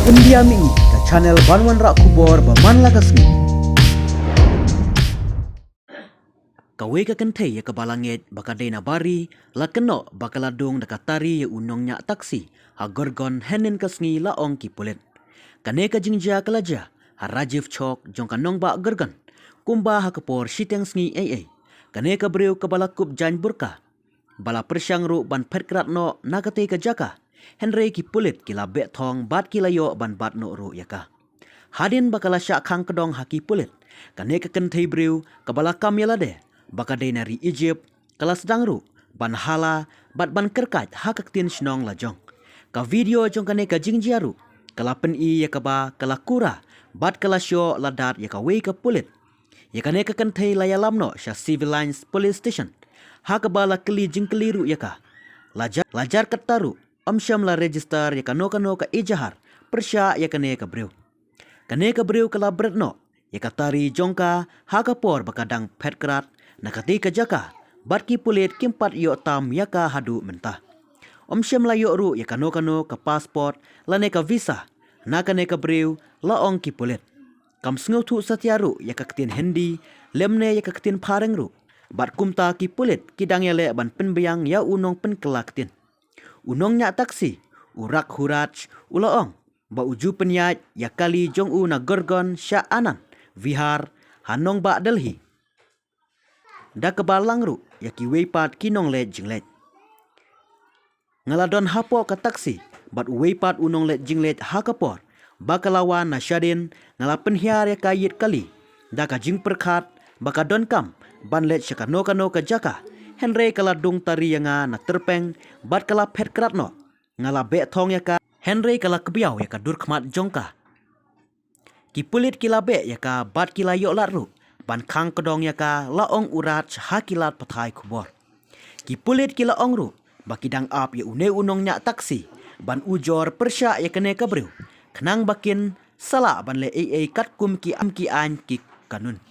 India mi ke channel Banwan Rak Kubor Baman Lagasni. Kawai ka kentay ya kabalangit baka day na bari lakeno bakaladong nakatari ya unong nya taksi ha gorgon henin kasngi laong kipulit. Kane ka jingja kalaja ha Rajiv Chok jong kanong ba gorgon kumba ha kapor siteng sngi ay. Kane ka brew kabalakup jan burka bala persyang ru ban petkrat no nakate ka jaka Henry kipulit kila bet thong bat kilayo ban bat no ru yaka. Hadin bakala syak khang kedong ha kipulit kane ka kentay brew kabalakam yalade baka day nari Egypt kelas dangru ban hala bat ban kerkat hakaktin shnong lajong ka video jong kane ka jingjiaru kala pen I yakaba kala kura bat kala syo ladat yaka wei ka pulit yakane ka kantei layalamno sya civil lines police station hakaba la keli jingkeliru yaka lajar kataru amsyam la register yakano kano ka ijahar persya yakane ka brew kala bretno yakatari jongka hakapor bakadang petkrat nakati ka jaka batki pulit kimpat yo tam yaka hadu mentah omsyam la yo ru yakano kano ka pasport lane ka visa nakane ka brew laong ki pulit kam sngotu satyaru yakaktin hindi lemne yakaktin parengru bat kumta ki pulit kidang yale ban penbayang ya unong penkelaktin unong nya taksi urak huraj ulaong ba uju penyat yakali jong u na gorgon sya anan vihar hanong ba Delhi da kebalang ru yaki weipat kinong let jinglet ngaladon hapo ka taksi bat weipat unong let jinglet hakapor bakalawan nasyadin ngalapen hiar yaka yit kali da ka jing perkhat baka don kam ban let syakano kano ka jaka Henry kala dung tari yanga na terpeng bat kala pet kratno ngala be thong yaka Henry kala kebiau yaka dur khmat jongka kipulit kila be yaka bat kila yo latru ban khang kedong yaka laong urat hakilat pathai kubor kipulit kila ongru bakidang ap ya une unong nya taksi ban ujor persya yakane kabrew kenang bakin sala ban le kat kum ki am ki an ki kanun